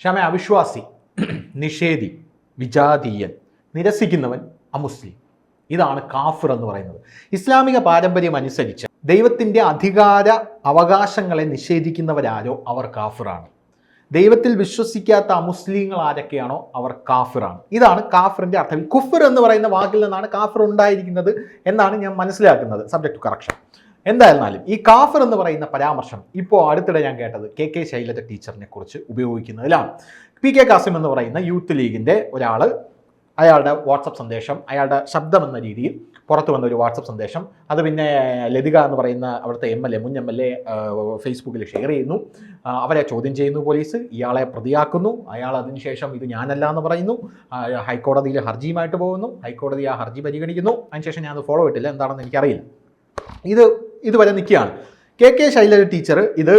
ക്ഷമ അവിശ്വാസി, നിഷേധി, വിജാതീയൻ, നിരസിക്കുന്നവൻ, അമുസ്ലിം. ഇതാണ് കാഫിർ എന്ന് പറയുന്നത്. ഇസ്ലാമിക പാരമ്പര്യം അനുസരിച്ച് ദൈവത്തിൻ്റെ അധികാര അവകാശങ്ങളെ നിഷേധിക്കുന്നവരാരോ അവർ കാഫിറാണ്. ദൈവത്തിൽ വിശ്വസിക്കാത്ത അമുസ്ലിങ്ങൾ ആരൊക്കെയാണോ അവർ കാഫിറാണ്. ഇതാണ് കാഫിറിൻ്റെ അർത്ഥം. കുഫർ എന്ന് പറയുന്ന വാക്കിൽ നിന്നാണ് കാഫിർ ഉണ്ടായിരിക്കുന്നത് എന്നാണ് ഞാൻ മനസ്സിലാക്കുന്നത്. Subject to correction. എന്തായിരുന്നാലും ഈ കാഫിർ എന്ന് പറയുന്ന പരാമർശം ഇപ്പോൾ അടുത്തിടെ ഞാൻ കേട്ടത് കെ ശൈലജ ടീച്ചറിനെ കുറിച്ച് ഉപയോഗിക്കുന്നതിലാണ്. PK കാസിം എന്ന് പറയുന്ന യൂത്ത് ലീഗിൻ്റെ ഒരാൾ, അയാളുടെ വാട്സപ്പ് സന്ദേശം, അയാളുടെ ശബ്ദം എന്ന രീതിയിൽ പുറത്തു വന്ന ഒരു വാട്സപ്പ് സന്ദേശം, അത് പിന്നെ ലതിക എന്ന് പറയുന്ന അവിടുത്തെ മുൻ MLA ഫേസ്ബുക്കിൽ ഷെയർ ചെയ്യുന്നു. അവരെ ചോദ്യം ചെയ്യുന്നു പോലീസ്, ഇയാളെ പ്രതിയാക്കുന്നു. അയാൾ അതിനുശേഷം ഇത് ഞാനല്ല എന്ന് പറയുന്നു. ഹൈക്കോടതിയിൽ ഹർജിയുമായിട്ട് പോകുന്നു. ഹൈക്കോടതി ആ ഹർജി പരിഗണിക്കുന്നു. അതിനുശേഷം ഞാനത് ഫോളോ ഇട്ടില്ല, എന്താണെന്ന് എനിക്കറിയില്ല. ഇതുവരെ നിൽക്കുകയാണ്. കെ ശൈലജ ടീച്ചർ ഇത്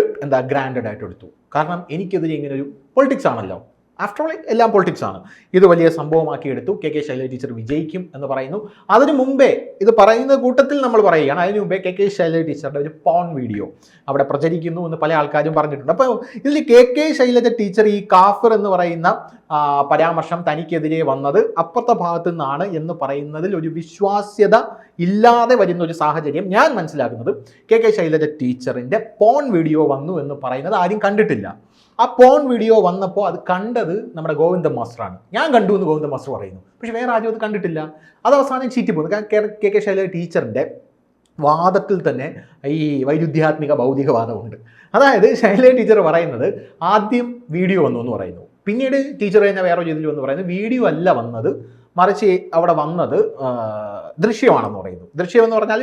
ഗ്രാൻഡഡ് ആയിട്ട് എടുത്തു. കാരണം എനിക്കെതിരെ ഇങ്ങനെ ഒരു പൊളിറ്റിക്സ് ആണല്ലോ, ആഫ്റ്റർ ഓൾ എല്ലാം പൊളിറ്റിക്സ് ആണ്. ഇത് വലിയ സംഭവമാക്കി എടുത്തു. കെ ശൈലജ ടീച്ചർ വിജയിക്കും എന്ന് പറയുന്നു. അതിനു മുമ്പേ ഇത് പറയുന്ന കൂട്ടത്തിൽ നമ്മൾ പറയുകയാണ്, അതിനു മുമ്പേ കെ ശൈലജ ടീച്ചറുടെ ഒരു പോൺ വീഡിയോ അവിടെ പ്രചരിക്കുന്നു എന്ന് പല ആൾക്കാരും പറഞ്ഞിട്ടുണ്ട്. അപ്പോൾ ഇതിൽ കെ ശൈലജ ടീച്ചർ ഈ കാഫിർ എന്ന് പറയുന്ന പരാമർശം തനിക്കെതിരെ വന്നത് അപ്പുറത്തെ ഭാഗത്തു നിന്നാണ് എന്ന് പറയുന്നതിൽ ഒരു വിശ്വാസ്യത ഇല്ലാതെ വരുന്ന ഒരു സാഹചര്യം ഞാൻ മനസ്സിലാക്കുന്നത്. കെ ശൈലജ ടീച്ചറിൻ്റെ പോൺ വീഡിയോ വന്നു എന്ന് പറയുന്നത് ആരും കണ്ടിട്ടില്ല. ആ പോൺ വീഡിയോ വന്നപ്പോൾ അത് കണ്ടത് നമ്മുടെ ഗോവിന്ദൻ മാസ്റ്ററാണ്. ഞാൻ കണ്ടു എന്ന് ഗോവിന്ദൻ മാസ്റ്റർ പറയുന്നു, പക്ഷെ വേറെ ആരും അത് കണ്ടിട്ടില്ല. അത് അവസാനം ചീറ്റി പോകുന്നു. കാരണം കെ ശൈലജ ടീച്ചറിൻ്റെ വാദത്തിൽ തന്നെ ഈ വൈരുദ്ധ്യാത്മിക ഭൗതികവാദമുണ്ട്. അതായത് ശൈലജ ടീച്ചർ പറയുന്നത് ആദ്യം വീഡിയോ വന്നു എന്ന് പറയുന്നു, പിന്നീട് ടീച്ചർ തന്നെ വേറെ രീതിയിൽ വന്ന് പറയുന്നത് വീഡിയോ അല്ല വന്നത്, മറിച്ച് അവിടെ വന്നത് ദൃശ്യമാണെന്ന് പറയുന്നു. ദൃശ്യം എന്ന് പറഞ്ഞാൽ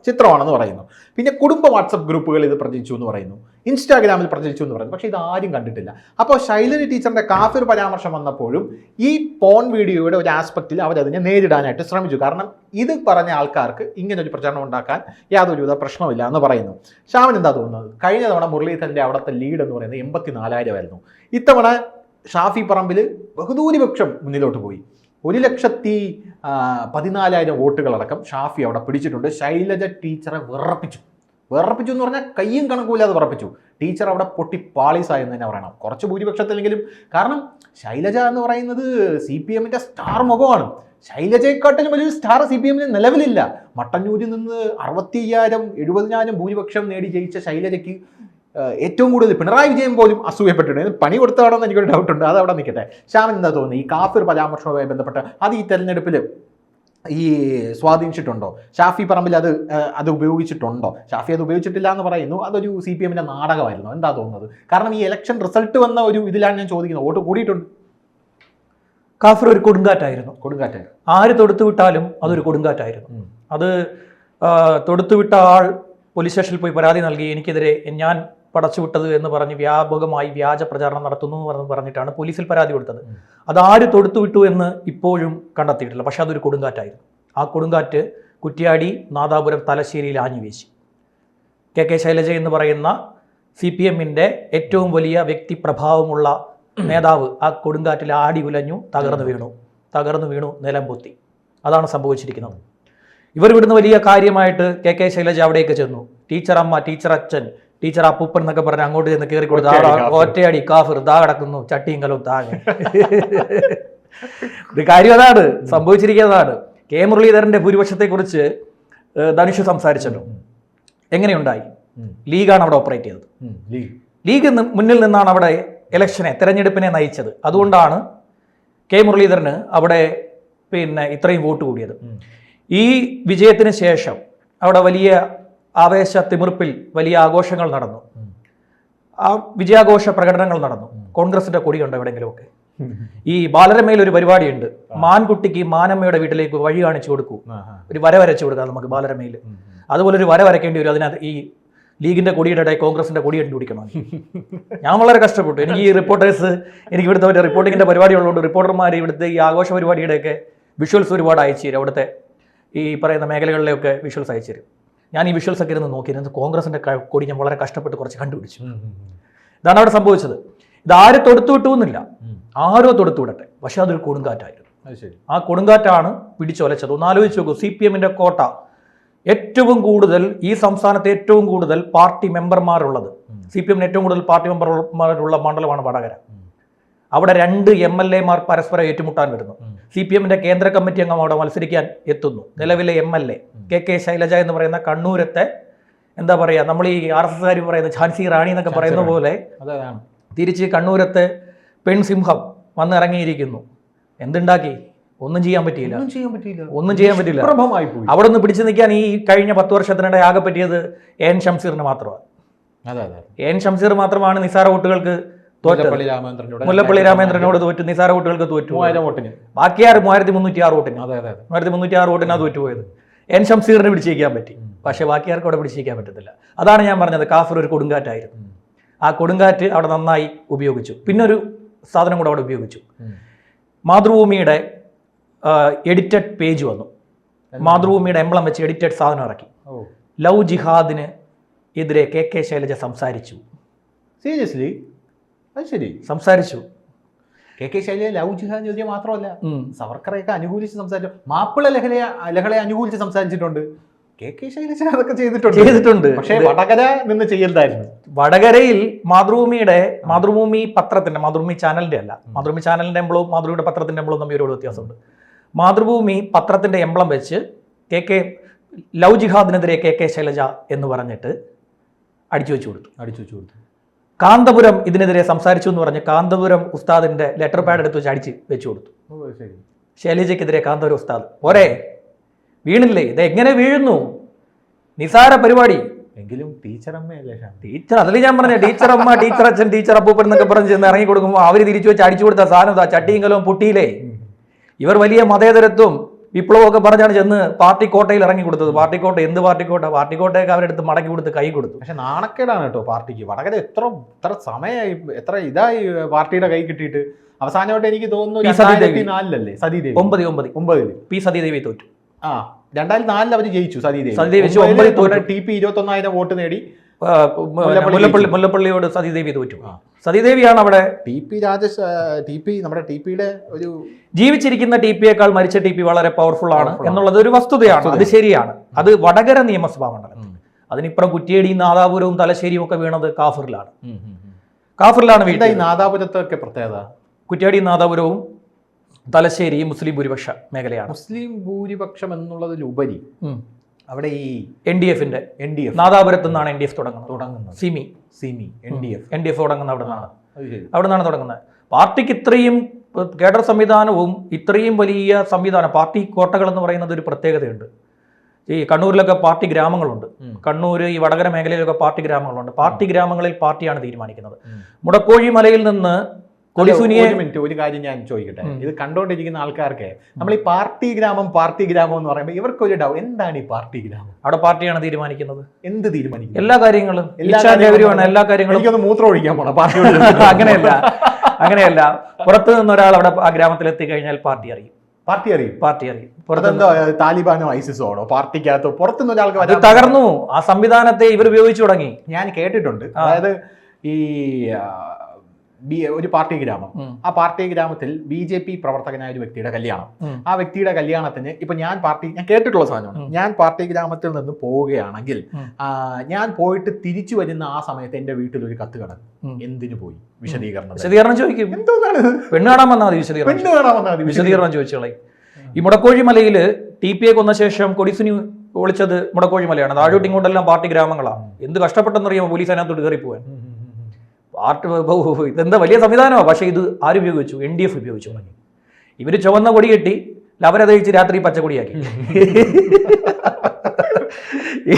ചിത്രമാണെന്ന് പറയുന്നു. പിന്നെ കുടുംബ വാട്സപ്പ് ഗ്രൂപ്പുകൾ ഇത് പ്രചരിച്ചു എന്ന് പറയുന്നു, ഇൻസ്റ്റാഗ്രാമിൽ പ്രചരിച്ചു എന്ന് പറയുന്നു. പക്ഷേ ഇത് ആരും കണ്ടിട്ടില്ല. അപ്പോൾ ശൈലജ ടീച്ചറിൻ്റെ കാഫിർ പരാമർശം വന്നപ്പോഴും ഈ പോൺ വീഡിയോയുടെ ഒരു ആസ്പെക്റ്റിൽ അവരതിനെ നേരിടാനായിട്ട് ശ്രമിച്ചു. കാരണം ഇത് പറഞ്ഞ ആൾക്കാർക്ക് ഇങ്ങനൊരു പ്രചരണം ഉണ്ടാക്കാൻ യാതൊരുവിധ പ്രശ്നമില്ല എന്ന് പറയുന്നു. ഷാമിന് എന്താ തോന്നുന്നത്? കഴിഞ്ഞ തവണ മുരളീധരൻ്റെ അവിടുത്തെ ലീഡ് എന്ന് പറയുന്നത് 84,000 ആയിരുന്നു. ഇത്തവണ ഷാഫി പറമ്പിൽ ബഹുഭൂരിപക്ഷം മുന്നിലോട്ട് പോയി. 1,14,000 വോട്ടുകളടക്കം ഷാഫി അവിടെ പിടിച്ചിട്ടുണ്ട്. ശൈലജ ടീച്ചറെ വിറപ്പിച്ചു എന്ന് പറഞ്ഞാൽ കയ്യും കണക്കൂലാതെ വിറപ്പിച്ചു. ടീച്ചർ അവിടെ പൊട്ടി പാളീസായെന്ന് തന്നെ പറയണം, കുറച്ച് ഭൂരിപക്ഷത്തിലെങ്കിലും. കാരണം ശൈലജ എന്ന് പറയുന്നത് CPM-ൻ്റെ സ്റ്റാർ മുഖമാണ്. ശൈലജയെക്കാട്ടിലും വലിയ സ്റ്റാർ CPM-ന് നിലവിലില്ല. മട്ടന്നൂരിൽ നിന്ന് 65,000 70,000 ഭൂരിപക്ഷം നേടി ജയിച്ച ശൈലജയ്ക്ക് ഏറ്റവും കൂടുതൽ പിണറായി വിജയൻ പോലും അസൂയപ്പെട്ടിട്ടുണ്ട്. പണി കൊടുത്തതാണെന്ന് എനിക്കൊരു ഡൗട്ടുണ്ട്, അത് അവിടെ നിൽക്കട്ടെ. ശ്യാമൻ എന്താ തോന്നുന്നു ഈ കാഫിർ പരാമർശവുമായി ബന്ധപ്പെട്ട്? അത് ഈ തെരഞ്ഞെടുപ്പിൽ ഈ സ്വാധീനിച്ചിട്ടുണ്ടോ? ഷാഫി പറമ്പിൽ അത് ഉപയോഗിച്ചിട്ടുണ്ടോ? ഷാഫി അത് ഉപയോഗിച്ചിട്ടില്ല എന്ന് പറയുന്നു. അതൊരു CPM-ൻ്റെ നാടകമായിരുന്നു. എന്താ തോന്നുന്നത്? കാരണം ഈ ഇലക്ഷൻ റിസൾട്ട് വന്ന ഒരു ഇതിലാണ് ഞാൻ ചോദിക്കുന്നത്. വോട്ട് കൂടിയിട്ടുണ്ട്. കാഫിർ ഒരു കൊടുങ്കാറ്റായിരുന്നു. ആര് തൊടുത്തുവിട്ടാലും അതൊരു കൊടുങ്കാറ്റായിരുന്നു. അത് തൊടുത്തുവിട്ട ആൾ പോലീസ് സ്റ്റേഷനിൽ പോയി പരാതി നൽകി, എനിക്കെതിരെ ഞാൻ പടച്ചുവിട്ടത് എന്ന് പറഞ്ഞ് വ്യാപകമായി വ്യാജ പ്രചാരണം നടത്തുന്നു എന്ന് പറഞ്ഞിട്ടാണ് പോലീസിൽ പരാതി കൊടുത്തത്. അതാര് തൊടുത്തുവിട്ടു എന്ന് ഇപ്പോഴും കണ്ടെത്തിയിട്ടില്ല. പക്ഷെ അതൊരു കൊടുങ്കാറ്റായിരുന്നു. ആ കൊടുങ്കാറ്റ് കുറ്റ്യാടി, നാദാപുരം, തലശ്ശേരിയിൽ ആഞ്ഞുവീശി. കെ ശൈലജ എന്ന് പറയുന്ന CPM-ൻ്റെ ഏറ്റവും വലിയ വ്യക്തിപ്രഭാവമുള്ള നേതാവ് ആ കൊടുങ്കാറ്റിൽ ആടി ഉലഞ്ഞു തകർന്നു വീണു നിലം പൊത്തി. അതാണ് സംഭവിച്ചിരിക്കുന്നത്. ഇവർ ഇവിടുന്ന് വലിയ കാര്യമായിട്ട് കെ ശൈലജ അവിടേക്ക് ചെന്നു. ടീച്ചർ അമ്മ, ടീച്ചർ അച്ഛൻ, ടീച്ചർ അപ്പൂപ്പൻ എന്നൊക്കെ പറഞ്ഞ് അങ്ങോട്ട് ചെന്ന് കയറി കൊടുത്തു. ഒറ്റയടി കാഫിർ ദാ കിടക്കുന്നു, ചട്ടിയും കലവും താഴെ. ഇത് കാര്യം അതാണ് സംഭവിച്ചിരിക്കുന്നതാണ്. മുരളീധരന്റെ ഭൂരിപക്ഷത്തെക്കുറിച്ച് ധനുഷ് സംസാരിച്ചല്ലോ. എങ്ങനെയുണ്ടായി? ലീഗാണ് അവിടെ ഓപ്പറേറ്റ് ചെയ്തത്. ലീഗ് മുന്നിൽ നിന്നാണ് അവിടെ തെരഞ്ഞെടുപ്പിനെ നയിച്ചത്. അതുകൊണ്ടാണ് മുരളീധരന് അവിടെ ഇത്രയും വോട്ട് കൂടിയത്. ഈ വിജയത്തിന് ശേഷം അവിടെ വലിയ ആവേശ തിമിർപ്പിൽ വലിയ ആഘോഷങ്ങൾ നടന്നു. ആ വിജയാഘോഷ പ്രകടനങ്ങൾ നടന്നു. കോൺഗ്രസിന്റെ കൊടിയുണ്ട് എവിടെയെങ്കിലുമൊക്കെ. ഈ ബാലരമയിൽ ഒരു പരിപാടിയുണ്ട്, മാൻകുട്ടിക്ക് മാനമ്മയുടെ വീട്ടിലേക്ക് വഴി കാണിച്ചു കൊടുക്കൂ, ഒരു വര വരച്ചു കൊടുക്കാം നമുക്ക് ബാലരമയിൽ. അതുപോലെ ഒരു വര വരയ്ക്കേണ്ടി വരും. അതിനകത്ത് ഈ ലീഗിന്റെ കൊടിയുടെ ഇടയിൽ കോൺഗ്രസിന്റെ കൊടി കണ്ടുപിടിക്കണം. ഞാൻ വളരെ കഷ്ടപ്പെട്ടു. എനിക്ക് ഈ റിപ്പോർട്ടേഴ്സ്, എനിക്ക് ഇവിടുത്തെ മറ്റേ റിപ്പോർട്ടിങ്ങിന്റെ പരിപാടി ഉള്ളതുകൊണ്ട് റിപ്പോർട്ടർമാർ ഇവിടുത്തെ ഈ ആഘോഷ പരിപാടിയുടെയൊക്കെ വിഷ്വൽസ് ഒരുപാട് അയച്ചു തരും. അവിടുത്തെ ഈ പറയുന്ന മേഖലകളിലെയൊക്കെ വിഷ്വൽസ് അയച്ചു തരും. ഞാൻ ഈ വിഷ്വൽസ് ഒക്കെ ഇരുന്ന് നോക്കിയിരുന്നു. കോൺഗ്രസിന്റെ കൊടി ഞാൻ വളരെ കഷ്ടപ്പെട്ട് കുറച്ച് കണ്ടുപിടിച്ചു. ഇതാണ് അവിടെ സംഭവിച്ചത്. ഇതാരും തൊടുത്തുവിട്ടു എന്നില്ല, ആരോ തൊടുത്തുവിടട്ടെ. പക്ഷെ അതൊരു കൊടുങ്കാറ്റായിരുന്നു. ആ കൊടുങ്കാറ്റാണ് പിടിച്ചൊലച്ചത്. ഒന്ന് ആലോചിച്ച് നോക്കൂ. CPM-ൻ്റെ കോട്ട ഏറ്റവും കൂടുതൽ, ഈ സംസ്ഥാനത്ത് ഏറ്റവും കൂടുതൽ പാർട്ടി മെമ്പർമാരുള്ളത്, CPM-ന് ഏറ്റവും കൂടുതൽ പാർട്ടി മെമ്പർമാരുള്ള മണ്ഡലമാണ് വടകര. അവിടെ 2 MLA-മാർ പരസ്പരം ഏറ്റുമുട്ടാൻ വരുന്നു. CPM-ന്റെ കേന്ദ്ര കമ്മിറ്റി അംഗം അവിടെ മത്സരിക്കാൻ എത്തുന്നു. നിലവിലെ MLA KK ശൈലജ എന്ന് പറയുന്ന കണ്ണൂരത്തെ എന്താ പറയുക, നമ്മൾ ഈ RSS പറയുന്ന ഝാൻസി റാണി എന്നൊക്കെ പറയുന്ന പോലെ തിരിച്ച് കണ്ണൂരത്തെ പെൺസിംഹം വന്നിറങ്ങിയിരിക്കുന്നു. എന്തുണ്ടാക്കി? ഒന്നും ചെയ്യാൻ പറ്റിയില്ല. അവിടെ നിന്ന് പിടിച്ചു നിൽക്കാൻ ഈ കഴിഞ്ഞ 10 വർഷത്തിനിടെ ആകെ പറ്റിയത് AN ഷംസീറിന് മാത്രമാണ്. AN ഷംസീർ മാത്രമാണ് നിസാര വോട്ടുകൾക്ക് തോറ്റത്. മുല്ലപ്പള്ളി രാമേന്ദ്രനോട് തോറ്റു, നിസാര വോട്ടുകൾക്ക് തോറ്റു. ബാക്കി 3306 വോട്ടിന് 3306 വോട്ടിനാണ് തോറ്റുപോയത്. AN ഷംസീറിന് പിടിച്ചേക്കാൻ പറ്റി, പക്ഷെ ബാക്കി ആർക്കും അവിടെ പിടിച്ചേക്കാൻ പറ്റത്തില്ല. അതാണ് ഞാൻ പറഞ്ഞത്, കാഫിർ ഒരു കൊടുങ്കാറ്റായിരുന്നു. ആ കൊടുങ്കാറ്റ് അവിടെ നന്നായി ഉപയോഗിച്ചു. പിന്നൊരു സാധനം കൂടെ അവിടെ ഉപയോഗിച്ചു. മാതൃഭൂമിയുടെ എഡിറ്റഡ് പേജ് വന്നു. മാതൃഭൂമിയുടെ എംബ്ലം വെച്ച് എഡിറ്റഡ് സാധനം ഇറക്കി. ലവ് ജിഹാദിന് എതിരെ KK ശൈലജ സംസാരിച്ചു. സീരിയസ്ലി? അത് ശരി, സംസാരിച്ചു. KK ശൈലജ ലവ് ജിഹാദ് ചോദ്യം മാത്രമല്ല, സവർക്കറെയൊക്കെ അനുകൂലിച്ച് സംസാരിച്ചു. മാപ്പിള ലഹളയെ അനുകൂലിച്ച് സംസാരിച്ചിട്ടുണ്ട്. KK ശൈലജ അതൊക്കെ ചെയ്തിട്ടുണ്ട്. പക്ഷേ വടകര നിന്ന് ചെയ്യരുതായിരുന്നു. വടകരയിൽ മാതൃഭൂമി പത്രത്തിന്റെ, മാതൃഭൂമി ചാനലിന്റെ അല്ല, മാതൃഭൂമി ചാനലിന്റെ എംബ്ലവും മാതൃഭൂമിയുടെ പത്രത്തിന്റെ എംബ്ലവും തമ്മിൽ ഒരുപാട് വ്യത്യാസമുണ്ട്. മാതൃഭൂമി പത്രത്തിന്റെ എംബ്ലം വെച്ച് ലവ് ജിഹാദിനെതിരെ KK ശൈലജ എന്ന് പറഞ്ഞിട്ട് അടിച്ചു വെച്ചു കൊടുത്തു. കാന്തപുരം ഇതിനെതിരെ സംസാരിച്ചു എന്ന് പറഞ്ഞ് കാന്തപുരം ഉസ്താദിന്റെ ലെറ്റർ പാഡ് എടുത്ത് വെച്ച് അടിച്ച് വെച്ചു കൊടുത്തു. ശൈലജയ്ക്കെതിരെ കാന്തപുരം ഉസ്താദ് ഒരേ വീണില്ലേ? ഇത് എങ്ങനെ വീഴുന്നു? നിസാര പരിപാടി. എങ്കിലും ടീച്ചറമ്മയല്ലേ? ടീച്ചർ അതല്ലേ ഞാൻ പറഞ്ഞ, ടീച്ചർ അമ്മ, ടീച്ചർ അച്ഛൻ, ടീച്ചർ അപ്പൂപ്പൻ എന്നൊക്കെ പറഞ്ഞ് ചെന്ന് ഇറങ്ങി കൊടുക്കുമ്പോൾ അവർ തിരിച്ചു വെച്ച് അടിച്ചു കൊടുത്ത സാധനം ചട്ടിയും കലവും പൊട്ടിയില്ലേ? ഇവർ വലിയ മതേതരത്വം വിപ്ലവമൊക്കെ പറഞ്ഞാണ് ചെന്ന് പാർട്ടി കോട്ടയിൽ ഇറങ്ങി കൊടുത്തത്. എന്ത് പാർട്ടിക്കോട്ടയൊക്കെ അവരെടുത്ത് മടക്കി കൊടുത്ത് കൈ കൊടുത്തു. പക്ഷെ നാണക്കേടാണ് കേട്ടോ പാർട്ടിക്ക്. വടകര എത്ര സമയമായി, എത്ര ഇതായി പാർട്ടിയുടെ കൈ കിട്ടിയിട്ട്. അവസാനമായിട്ട് എനിക്ക് തോന്നുന്നു 2004 സതീദേവി 9 പി സതീദേവി തോറ്റു. 2004 അവർ ജയിച്ചു. സതീദേവി TP 21,000 വോട്ട് നേടി. മുല്ലപ്പള്ളിയോട് സതീദേവി തോറ്റു. സതീദേവിയാണ് അവിടെ. നമ്മുടെ TPയുടെ ഒരു ജീവിച്ചിരിക്കുന്ന TPയേക്കാൾ മരിച്ച TP വളരെ പവർഫുൾ ആണ് എന്നുള്ളത് ഒരു വസ്തുതയാണ്. അത് ശരിയാണ്. അത് വടകര നിയമസഭാ മണ്ഡലം. അതിനിപ്പുറം കുറ്റ്യേടിയും നാദാപുരവും തലശ്ശേരിയും ഒക്കെ വീണത് കാഫറിലാണ്. നാദാപുരത്തൊക്കെ പ്രത്യേകത, കുറ്റ്യാടിയും നാദാപുരവും തലശ്ശേരി മുസ്ലിം ഭൂരിപക്ഷ മേഖലയാണ്. മുസ്ലിം ഭൂരിപക്ഷം എന്നുള്ളതിലുപരി അവിടെ ഈ NDF നാദാപുരത്ത് നിന്നാണ് NDF തുടങ്ങുന്നത്. NDF തുടങ്ങുന്ന അവിടെ നിന്നാണ് തുടങ്ങുന്നത്. പാർട്ടിക്ക് ഇത്രയും കേഡർ സംവിധാനവും ഇത്രയും വലിയ സംവിധാനം, പാർട്ടി കോട്ടകൾ എന്ന് പറയുന്നത് ഒരു പ്രത്യേകതയുണ്ട്. ഈ കണ്ണൂരിലൊക്കെ പാർട്ടി ഗ്രാമങ്ങളുണ്ട്. കണ്ണൂര്, ഈ വടകര മേഖലയിലൊക്കെ പാർട്ടി ഗ്രാമങ്ങളുണ്ട്. പാർട്ടി ഗ്രാമങ്ങളിൽ പാർട്ടിയാണ് തീരുമാനിക്കുന്നത്. മുടക്കോഴി മലയിൽ നിന്ന് ഒരു കാര്യം ഞാൻ ചോദിക്കട്ടെ, ഇത് കണ്ടുകൊണ്ടിരിക്കുന്ന ആൾക്കാർക്ക് നമ്മൾ ഈ പാർട്ടി ഗ്രാമം എന്ന് പറയുമ്പോൾ ഇവർക്കൊരു ഡൗട്ട്, എന്താണ് ഈ പാർട്ടി ഗ്രാമം? അവിടെ പാർട്ടിയാണ് തീരുമാനിക്കുന്നത്. എന്ത് തീരുമാനിക്കും? എല്ലാ കാര്യങ്ങളും. എനിക്കൊന്ന് മൂത്രം ഒഴിക്കാൻ പോണം പാർട്ടിയോട്. അങ്ങനെയല്ല. പുറത്തു നിന്ന് ഒരാൾ അവിടെ ആ ഗ്രാമത്തിൽ എത്തിക്കഴിഞ്ഞാൽ പാർട്ടി അറിയും. പുറത്തെന്തോ താലിബാനോ ഐസിസോ ആണോ പാർട്ടിക്കകത്തോ? പുറത്തുനിന്ന് ഒരാൾക്ക് അത് തകർന്നു. ആ സംവിധാനത്തെ ഇവർ ഉപയോഗിച്ചു തുടങ്ങി. ഞാൻ കേട്ടിട്ടുണ്ട്. അതായത് ഈ ഒരു പാർട്ടി ഗ്രാമം, ആ പാർട്ടി ഗ്രാമത്തിൽ BJP പ്രവർത്തകനായ ഒരു വ്യക്തിയുടെ കല്യാണം. ആ വ്യക്തിയുടെ കല്യാണത്തിന് ഇപ്പൊ ഞാൻ കേട്ടിട്ടുള്ള സാധനമാണ്, ഞാൻ പാർട്ടി ഗ്രാമത്തിൽ നിന്ന് പോവുകയാണെങ്കിൽ ഞാൻ പോയിട്ട് തിരിച്ചു വരുന്ന ആ സമയത്ത് എന്റെ വീട്ടിൽ ഒരു കത്ത് കിടക്കും. എന്തിനു പോയി? വിശദീകരണം ചോദിക്കും. എന്താണ്? പെണ്ണ് കാണാൻ വന്നാൽ മതി, വിശദീകരണം ചോദിച്ചോളെ. ഈ മുടക്കോഴി മലയിൽ TPയെ കൊന്ന ശേഷം കൊടിസുനി ഒളിച്ചത് മുടക്കോഴി മലയാണ്. താഴോട്ട് ഇങ്ങോട്ടെല്ലാം പാർട്ടി ഗ്രാമങ്ങളാണ്. എന്ത് കഷ്ടപ്പെട്ടെന്നറിയാമോ പോലീസ് അതിനകത്തോട്ട് കയറി പോകാൻ. ഇതെന്താ വലിയ സംവിധാനമാണ്. പക്ഷേ ഇത് ആരുപയോഗിച്ചു? NDF ഉപയോഗിച്ചു തുടങ്ങി. ഇവര് ചുവന്ന കൊടി കെട്ടി അവരതഴിച്ച് രാത്രി പച്ചക്കൊടിയാക്കി.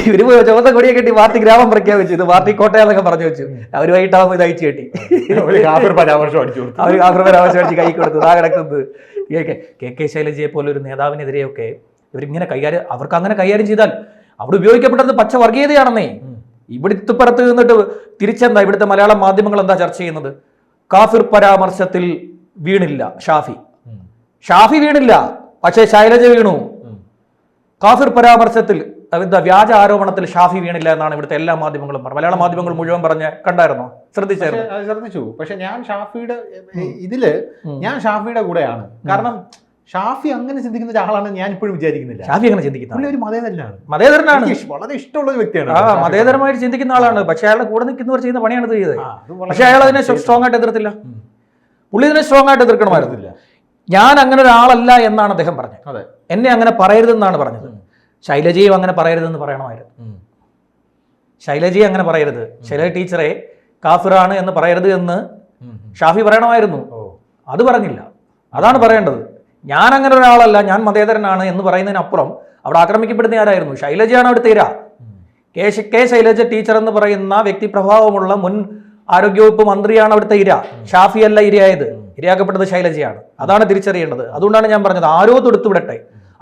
ഇവര് ചുവന്ന കൊടിയെ കെട്ടി പാർട്ടി ഗ്രാമം പ്രഖ്യാപിച്ചു. ഇത് പാർട്ടി കോട്ടയാന്നൊക്കെ പറഞ്ഞു വെച്ചു. അവരുമായിട്ടാവുമ്പോൾ ഇത് അയച്ചു കെട്ടി പരാമർശം അടിച്ച് കൈ കൊടുത്തു. ആ കിടക്കുന്നത് KK ശൈലജയെ പോലെ ഒരു നേതാവിനെതിരെയൊക്കെ ഇവരിങ്ങനെ അവർക്ക് അങ്ങനെ കൈകാര്യം ചെയ്താൽ അവിടെ ഉപയോഗിക്കപ്പെട്ടത് പച്ച വർഗീയതയാണെന്നേ. ഇവിടുത്തെ പുറത്ത് നിന്നിട്ട് തിരിച്ചെന്താ ഇവിടുത്തെ മലയാളം മാധ്യമങ്ങൾ എന്താ ചർച്ച ചെയ്യുന്നത്? കാഫിർ പരാമർശത്തിൽ വീണില്ല ഷാഫി വീണില്ല, പക്ഷേ ശൈലജ വീണു. കാഫിർ പരാമർശത്തിൽ എന്താ വ്യാജ ആരോപണത്തിൽ ഷാഫി വീണില്ല എന്നാണ് ഇവിടുത്തെ എല്ലാ മാധ്യമങ്ങളും പറഞ്ഞത്. മലയാള മാധ്യമങ്ങൾ മുഴുവൻ പറഞ്ഞ് കണ്ടായിരുന്നോ? ശ്രദ്ധിച്ചു. പക്ഷെ ഞാൻ ഷാഫിയുടെ കൂടെയാണ്. കാരണം ഷാഫി അങ്ങനെ ചിന്തിക്കുന്ന ഒരാളാണ് ഞാൻ ഇപ്പോഴും വിചാരിക്കുന്നില്ല. ഷാഫി അങ്ങനെ ചിന്തിക്കുന്ന ഒരു മതേതരനാണ്, വളരെ ഇഷ്ടമുള്ള ഒരു വ്യക്തിയാണ്. മതേതരമായിട്ട് ചിന്തിക്കുന്ന ആളാണ്. പക്ഷെ അയാളുടെ കൂടെ നിൽക്കുന്നവർ ചെയ്യുന്ന പണിയാണ് ചെയ്തത്. പക്ഷെ അയാൾ അതിനെ സ്ട്രോങ് ആയിട്ട് എതിർത്തില്ല. പുള്ളി ഇതിനെ സ്ട്രോങ് ആയിട്ട് എതിർക്കണമായിരുന്നില്ല. ഞാൻ അങ്ങനെ ഒരാളല്ല എന്നാണ് അദ്ദേഹം പറഞ്ഞത്. അതെ, എന്നെ അങ്ങനെ പറയരുതെന്നാണ് പറഞ്ഞത്. ശൈലജയും അങ്ങനെ പറയരുതെന്ന് പറയണമായിരുന്നു. ശൈലജയെ അങ്ങനെ പറയരുത്, ശൈലജ ടീച്ചറെ കാഫിറാണ് എന്ന് പറയരുത് എന്ന് ഷാഫി പറയണമായിരുന്നു. അത് പറഞ്ഞില്ല. അതാണ് പറയേണ്ടത്. ഞാൻ അങ്ങനെ ഒരാളല്ല, ഞാൻ മതേതരനാണ് എന്ന് പറയുന്നതിനപ്പുറം അവിടെ ആക്രമിക്കപ്പെടുന്ന ആരായിരുന്നു? ശൈലജയാണ് അവിടുത്തെ ഇര. കെ ശൈലജ ടീച്ചർ എന്ന് പറയുന്ന വ്യക്തിപ്രഭാവമുള്ള മുൻ ആരോഗ്യവകുപ്പ് മന്ത്രിയാണ് അവിടുത്തെ ഇര. ഷാഫി അല്ല ഇരയായത്, ഇരയാക്കപ്പെട്ടത് ശൈലജയാണ്. അതാണ് തിരിച്ചറിയേണ്ടത്. അതുകൊണ്ടാണ് ഞാൻ പറഞ്ഞത് ആരോ തൊടുത്തു വിടട്ടെ,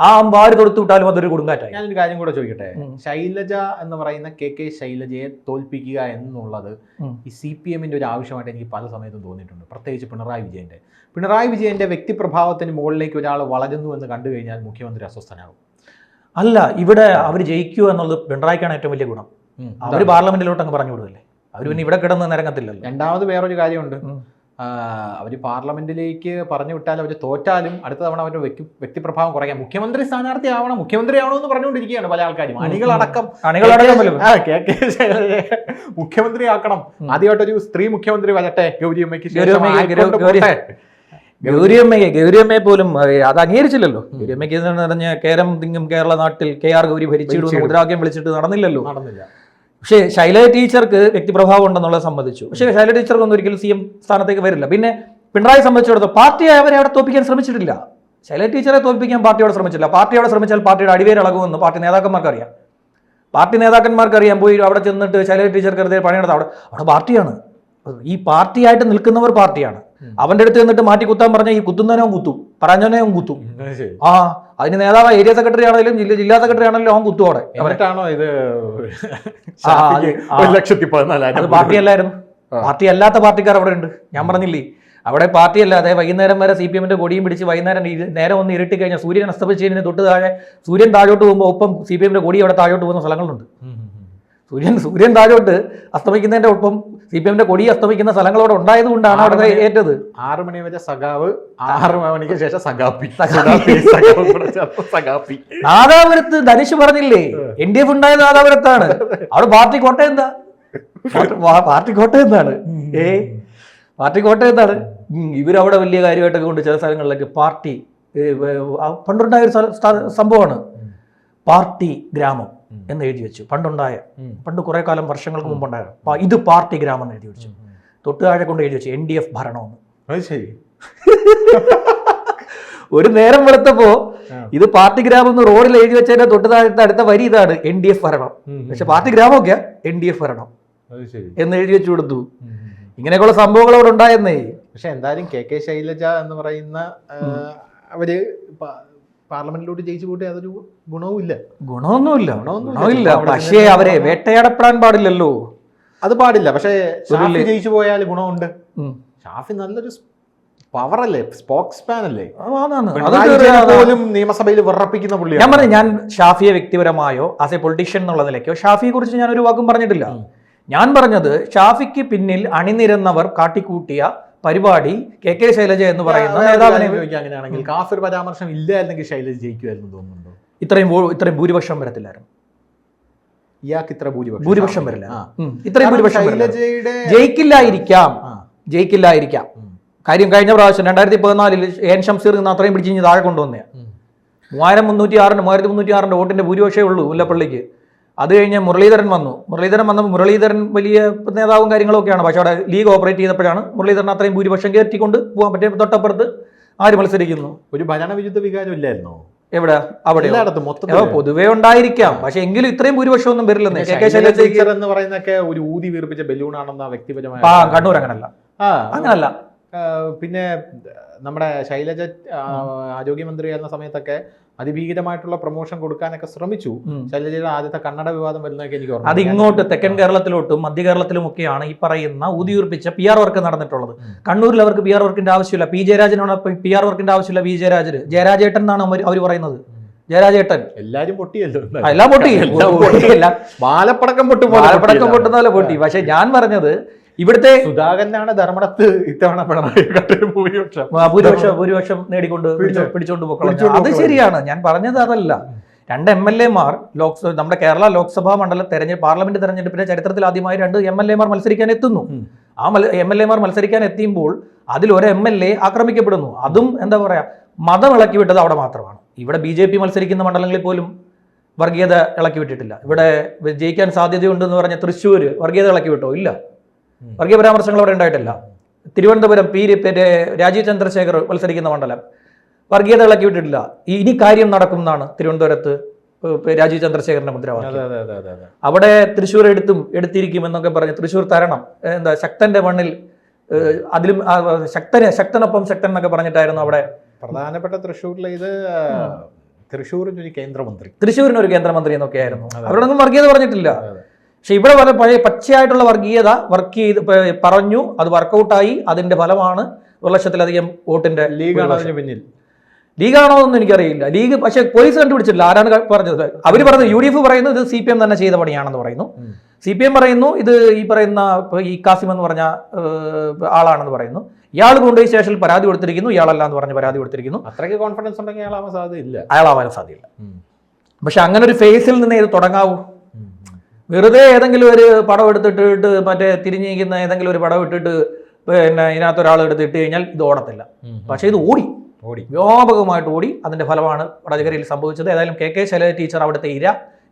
ആ അമ്പാര് തൊടുത്തു വിട്ടാലും അതൊരു കൊടുങ്കാറ്റായി. ഞാനൊരു കാര്യം കൂടെ ചോദിക്കട്ടെ. ശൈലജ എന്ന് പറയുന്ന കെ ശൈലജയെ തോൽപ്പിക്കുക എന്നുള്ളത് ഈ CPM ഒരു ആവശ്യമായിട്ട് എനിക്ക് പല സമയത്തും തോന്നിയിട്ടുണ്ട്. പ്രത്യേകിച്ച് പിണറായി വിജയന്റെ വ്യക്തിപ്രഭാവത്തിന് മുകളിലേക്ക് ഒരാൾ വളരുന്നു എന്ന് കണ്ടു കഴിഞ്ഞാൽ മുഖ്യമന്ത്രി അസ്വസ്ഥനാകും. അല്ല, ഇവിടെ അവർ ജയിക്കുക എന്നുള്ളത് പിണറായിക്കാണ് ഏറ്റവും വലിയ ഗുണം. അവർ പാർലമെന്റിലോട്ട് അങ്ങ് പറഞ്ഞു വിടുകയല്ലേ, അവർ പിന്നെ ഇവിടെ കിടന്ന് നിരങ്ങത്തില്ലല്ലോ. രണ്ടാമത് വേറൊരു കാര്യമുണ്ട്, അവർ പാർലമെന്റിലേക്ക് പറഞ്ഞു വിട്ടാൽ അവർ തോറ്റാലും അടുത്ത തവണ അവരുടെ വ്യക്തിപ്രഭാവം കുറയ്ക്കാം. മുഖ്യമന്ത്രി സ്ഥാനാർത്ഥി ആവണം, മുഖ്യമന്ത്രി ആവണമെന്ന് പറഞ്ഞുകൊണ്ടിരിക്കുകയാണ് പല ആൾക്കാരും. അണികളടക്കം മുഖ്യമന്ത്രി ആക്കണം. ആദ്യമായിട്ടൊരു സ്ത്രീ മുഖ്യമന്ത്രി വരട്ടെ, ഗൗരിയമ്മയ്ക്ക്. ഗൗരിയമ്മയെ പോലും അത് അംഗീകരിച്ചില്ലല്ലോ. ഗൗരിയമ്മയ്ക്ക് പറഞ്ഞ കേരം തിങ്ങും കേരള നാട്ടിൽ KR ഗൗരി ഭരിച്ചിടുന്ന മുദ്രാവാക്യം വിളിച്ചിട്ട് നടന്നില്ല. പക്ഷേ ശൈലജ ടീച്ചർക്ക് വ്യക്തിപ്രഭാവം ഉണ്ടെന്നുള്ളത് സമ്മതിച്ചു. പക്ഷേ ശൈലജ ടീച്ചർക്കൊന്നും ഒരിക്കലും CM സ്ഥാനത്തേക്ക് വരില്ല. പിന്നെ പിണറായി സംബന്ധിച്ചിടത്തോളം പാർട്ടിയെ അവരെ അവിടെ തോൽപ്പിക്കാൻ ശ്രമിച്ചിട്ടില്ല. ശൈലജ ടീച്ചറെ തോൽപ്പിക്കാൻ പാർട്ടിയോട് ശ്രമിച്ചില്ല. പാർട്ടിയോടെ ശ്രമിച്ചാൽ പാർട്ടിയുടെ അടിവേരിളകുമെന്ന് പാർട്ടി നേതാക്കന്മാർക്കറിയാം. പോയി അവിടെ ചെന്നിട്ട് ശൈലജ ടീച്ചർക്ക് വെറുതെ പണിയെടുത്ത് അവിടെ പാർട്ടിയാണ്. ഈ പാർട്ടിയായിട്ട് നിൽക്കുന്നവർ പാർട്ടിയാണ്. അവന്റെ അടുത്ത് നിന്നിട്ട് മാറ്റി കുത്താൻ പറഞ്ഞ ഈ കുത്തുന്നവനെ അവൻ കുത്തും, പറഞ്ഞവനെ അവൻ കുത്തും. അതിന് നേതാവ് ഏരിയ സെക്രട്ടറി ആണെങ്കിലും ജില്ലാ സെക്രട്ടറി ആണെങ്കിലും അവൻ കുത്തും. അവിടെ അത് പാർട്ടിയല്ലായിരുന്നു. പാർട്ടി അല്ലാത്ത പാർട്ടിക്കാർ അവിടെ ഉണ്ട്. ഞാൻ പറഞ്ഞില്ലേ, അവിടെ പാർട്ടി അല്ലാതെ വൈകുന്നേരം വരെ CPM കൊടിയും പിടിച്ച് വൈകുന്നേരം നേരം ഒന്ന് ഇരുട്ടി കഴിഞ്ഞാൽ സൂര്യൻ അസ്തമിച്ചതിന് തൊട്ട് താഴെ സൂര്യൻ താഴോട്ട് പോകുമ്പോൾ ഒപ്പം CPM കൊടി അവിടെ താഴോട്ട് പോകുന്ന സ്ഥലങ്ങളുണ്ട്. സൂര്യൻ താഴോട്ട് അസ്തമിക്കുന്നതിന്റെ ഒപ്പം CPM കൊടി അസ്തമിക്കുന്ന സ്ഥലങ്ങളോടെ ഉണ്ടായത് കൊണ്ടാണ് അവിടെ ഏറ്റത്. 6 മണി വരെ സഖാവ്, 6 മണിക്ക് ശേഷം സഖാപ്പി. നാദാപുരത്ത് ധനുഷ് പറഞ്ഞില്ലേ, NDF ഉണ്ടായത് നാദാപുരത്താണ്. അവിടെ പാർട്ടി കോട്ടയം എന്താ? പാർട്ടി കോട്ടയം എന്താണ്? ഇവരവിടെ വലിയ കാര്യമായിട്ടൊക്കെ കൊണ്ട് ചില സ്ഥലങ്ങളിലേക്ക് പാർട്ടി പണ്ടുണ്ടായ ഒരു സംഭവമാണ് പാർട്ടി ഗ്രാമം എന്ന് എഴുതി വെച്ചു. പണ്ട് കുറെ കാലം വർഷങ്ങൾക്ക് മുമ്പുണ്ടായ ഇത് പാർട്ടി ഗ്രാമം എന്ന് എഴുതി വെച്ചു. തൊട്ട് താഴെ കൊണ്ട് എഴുതി വെച്ചു NDF ഭരണമെന്ന്. ശരി. ഒരു നേരം വെളുത്തപ്പോ ഇത് പാർട്ടി ഗ്രാമം എന്ന് റോഡിൽ എഴുതി വെച്ചതിന്റെ തൊട്ട് താഴത്തെ അടുത്ത വരി ഇതാണ് NDF ഭരണം. പക്ഷെ പാർട്ടി ഗ്രാമമൊക്കെ NDF ഭരണം എന്ന് എഴുതി വെച്ചു കൊടുത്തു. ഇങ്ങനെയൊക്കെയുള്ള സംഭവങ്ങൾ അവിടെ ഉണ്ടായെന്നേ. പക്ഷെ എന്തായാലും കെ ശൈലജ എന്ന് പറയുന്ന അവര് പാർലമെന്റിലോട്ട് ജയിച്ചു പോയിട്ട് അതൊരു ഗുണമൊന്നുമില്ല. പക്ഷേ അവരെ വേട്ടയാടപ്പെടാൻ പാടില്ലല്ലോ. അത് പാടില്ല. പക്ഷേ ഷാഫി ജയിച്ചു പോയാൽ ഗുണമുണ്ട്. ഷാഫി നല്ലൊരു പവറല്ലേ, സ്പോക്സ്മാൻ അല്ലേ, പോലും നിയമസഭയിൽ വിറപ്പിക്കുന്ന പുള്ളിയാണ്. ഞാൻ പറഞ്ഞു, ഞാൻ ഷാഫിയെ വ്യക്തിപരമായോ ആസ് എ പൊളിറ്റീഷ്യൻ എന്നുള്ള നിലയ്ക്കോ ഷാഫിയെ കുറിച്ച് ഞാൻ ഒരു വാക്കും പറഞ്ഞിട്ടില്ല. ഞാൻ പറഞ്ഞത് ഷാഫിക്ക് പിന്നിൽ അണിനിരന്നവർ കാട്ടിക്കൂട്ടിയ പരിപാടി കെ ശൈലജ എന്ന് പറയുന്ന നേതാവിനെ. അങ്ങനെയാണെങ്കിൽ കാഫിർ പരാമർശം ഇല്ലായിരുന്നെങ്കിൽ ശൈലജ ജയിക്കുമായിരുന്നു തോന്നുന്നുണ്ടോ? ഇത്രയും ഭൂരിപക്ഷം വരത്തില്ലായിരുന്നു. ഇയാൾക്ക് ഇത്ര ഭൂരിപക്ഷം വരില്ല. ഇത്രയും ഭൂരിപക്ഷം ജയിക്കില്ലായിരിക്കാം. കാര്യം കഴിഞ്ഞ പ്രാവശ്യം 2014 എൻ ഷംസീർ നിന്ന് അത്രയും പിടിച്ച് താഴെ കൊണ്ടുവന്നേ. 3306 വോട്ടിന്റെ ഭൂരിപക്ഷമേ ഉള്ളൂ മുല്ലപ്പള്ളിക്ക്. അത് കഴിഞ്ഞ് മുരളീധരൻ വന്നപ്പോൾ മുരളീധരൻ വലിയ നേതാവും കാര്യങ്ങളൊക്കെയാണ്. പക്ഷെ അവിടെ ലീഗ് ഓപ്പറേറ്റ് ചെയ്തപ്പോഴാണ് മുരളീധരൻ അത്രയും ഭൂരിപക്ഷം കയറ്റിക്കൊണ്ട് പോകാൻ പറ്റിയ. തൊട്ടപ്പുറത്ത് ആര് മത്സരിക്കുന്നു? ഒരു ഭരണവിരുദ്ധ വികാരം ഇല്ലായിരുന്നോ എവിടെ? അവിടെ പൊതുവേ ഉണ്ടായിരിക്കാം, പക്ഷെ എങ്കിലും ഇത്രയും ഭൂരിപക്ഷം ഒന്നും വരില്ലെന്ന്. എന്ന് പറയുന്നൊക്കെ ഒരു ഊതി വീർപ്പിച്ച ബലൂണാണെന്ന വ്യക്തിപരമായ. കണ്ണൂർ അങ്ങനല്ല. പിന്നെ നമ്മുടെ ശൈലജ ആരോഗ്യമന്ത്രിയായിരുന്ന സമയത്തൊക്കെ അതിഭീകരമായിട്ടുള്ള പ്രൊമോഷൻ കൊടുക്കാനൊക്കെ ശ്രമിച്ചു. ശൈലജയുടെ ആദ്യത്തെ കന്നഡ വിവാദം വരുന്നതൊക്കെ എനിക്ക് ഓർമ്മ. അത് ഇങ്ങോട്ട് തെക്കൻ കേരളത്തിലോട്ടും മധ്യ കേരളത്തിലും ഒക്കെയാണ് ഈ പറയുന്ന ഊതിയുറപ്പിച്ച PR വർക്ക് നടന്നിട്ടുള്ളത്. കണ്ണൂരിൽ അവർക്ക് PR വർക്കിന്റെ ആവശ്യമില്ല. P ജയരാജനാണ് PR വർക്കിന്റെ ആവശ്യമില്ല. V ജയരാജേട്ടൻ എന്നാണ് അവർ പറയുന്നത്. ജയരാജേട്ടൻ എല്ലാരും പൊട്ടിയല്ലോ, എല്ലാം പൊട്ടിയല്ല. ബാലപ്പടക്കം പൊട്ടുന്ന പോലെ പൊട്ടി. പക്ഷെ ഞാൻ പറഞ്ഞത് ഇവിടുത്തെ സുധാകരനാണ് ധർമ്മടത്ത് ഇത്തവണ ഭൂരിപക്ഷം നേടിക്കൊണ്ട് പിടിച്ചോണ്ട് പോക്കണം. അത് ശരിയാണ്. ഞാൻ പറഞ്ഞത് അതല്ല. 2 MLA-മാർ നമ്മുടെ കേരള ലോക്സഭാ മണ്ഡലം പാർലമെന്റ് തെരഞ്ഞെടുപ്പിന്റെ ചരിത്രത്തിൽ ആദ്യമായി 2 MLA-മാർ മത്സരിക്കാൻ എത്തുന്നു. ആ MLA-മാർ മത്സരിക്കാൻ എത്തിയുമ്പോൾ അതിലൊരു MLA ആക്രമിക്കപ്പെടുന്നു. അതും എന്താ പറയുക, മതം ഇളക്കി വിട്ടത് അവിടെ മാത്രമാണ്. ഇവിടെ BJP മത്സരിക്കുന്ന മണ്ഡലങ്ങളിൽ പോലും വർഗീയത ഇളക്കി വിട്ടിട്ടില്ല. ഇവിടെ ജയിക്കാൻ സാധ്യതയുണ്ടെന്ന് പറഞ്ഞ തൃശ്ശൂർ വർഗീയത ഇളക്കി വിട്ടോ? ഇല്ല. വർഗീയ പരാമർശങ്ങൾ അവിടെ ഉണ്ടായിട്ടില്ല. തിരുവനന്തപുരം രാജീവ് ചന്ദ്രശേഖർ മത്സരിക്കുന്ന മണ്ഡലം വർഗീയത ഇളക്കി വിട്ടിട്ടില്ല. ഇനി കാര്യം നടക്കും എന്നാണ് തിരുവനന്തപുരത്ത് രാജീവ് ചന്ദ്രശേഖരന്റെ മുദ്രാവാക്യം. അവിടെ തൃശ്ശൂർ എടുത്തിരിക്കും എന്നൊക്കെ പറഞ്ഞ് തൃശ്ശൂർ തരണം, എന്താ ശക്തന്റെ മണ്ണിൽ അതിലും ശക്തനൊപ്പം ശക്തൻ എന്നൊക്കെ പറഞ്ഞിട്ടായിരുന്നു അവിടെ പ്രധാനപ്പെട്ട തൃശ്ശൂരിലെ ഇത് തൃശ്ശൂരിനൊരു കേന്ദ്രമന്ത്രി എന്നൊക്കെ ആയിരുന്നു. അവരോടൊന്നും വർഗീയത പറഞ്ഞിട്ടില്ല. പക്ഷെ ഇവിടെ പഴയ പച്ചയായിട്ടുള്ള വർഗീയത വർക്ക് ചെയ്ത് പറഞ്ഞു, അത് വർക്കൗട്ടായി. അതിന്റെ ഫലമാണ് 1,00,000-ലധികം വോട്ടിന്റെ. ലീഗാണോ എന്നൊന്നും എനിക്കറിയില്ല. ലീഗ് പക്ഷെ പോലീസ് കണ്ടുപിടിച്ചിട്ടില്ല ആരാണ് പറഞ്ഞത്. അവർ പറഞ്ഞു, UDF പറയുന്നു ഇത് CPM തന്നെ ചെയ്ത പണിയാണെന്ന് പറയുന്നു. CPM പറയുന്നു ഇത് ഈ പറയുന്ന ഈ കാസിം എന്ന് പറഞ്ഞ ആളാണെന്ന് പറയുന്നു. ഇയാൾ കൊണ്ടുപോയി സ്റ്റേഷനിൽ പരാതി കൊടുത്തിരിക്കുന്നു, ഇയാളല്ല എന്ന് പറഞ്ഞ് പരാതി കൊടുത്തിരിക്കുന്നു. അത്രയ്ക്ക് കോൺഫിഡൻസ് ഉണ്ടെങ്കിൽ അയാളാവാൻ സാധ്യതയില്ല. പക്ഷെ അങ്ങനെ ഒരു ഫേസിൽ നിന്ന് ഇത് തുടങ്ങാവൂ. വെറുതെ ഏതെങ്കിലും ഒരു പടം എടുത്തിട്ട് മറ്റേ തിരിഞ്ഞിരിക്കുന്ന ഏതെങ്കിലും ഒരു പടം ഇട്ടിട്ട് പിന്നെ ഇതിനകത്ത് ഒരാൾ എടുത്തിട്ട് കഴിഞ്ഞാൽ ഇത് ഓടത്തില്ല. പക്ഷെ ഇത് ഓടി വ്യാപകമായിട്ട് ഓടി. അതിന്റെ ഫലമാണ് വടകരയിൽ സംഭവിച്ചത്. ഏതായാലും KK ശൈലജ ടീച്ചർ അവിടുത്തെ ഇര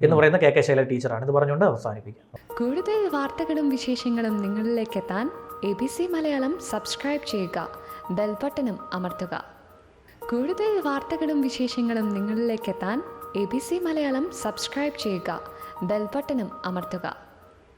എന്ന് പറയുന്ന KK ശൈലജ ടീച്ചറാണ്. ഇത് പറഞ്ഞുകൊണ്ട് അവസാനിപ്പിക്കാം. കൂടുതൽ വാർത്തകളും വിശേഷങ്ങളും നിങ്ങളിലേക്ക് എത്താൻ ABC മലയാളം സബ്സ്ക്രൈബ് ചെയ്യുക, ബെൽബട്ടനും അമർത്തുക. കൂടുതൽ വാർത്തകളും വിശേഷങ്ങളും നിങ്ങളിലേക്ക് എത്താൻ ABC മലയാളം സബ്സ്ക്രൈബ് ചെയ്യുക, ബെൽബട്ടനും അമർത്തുക.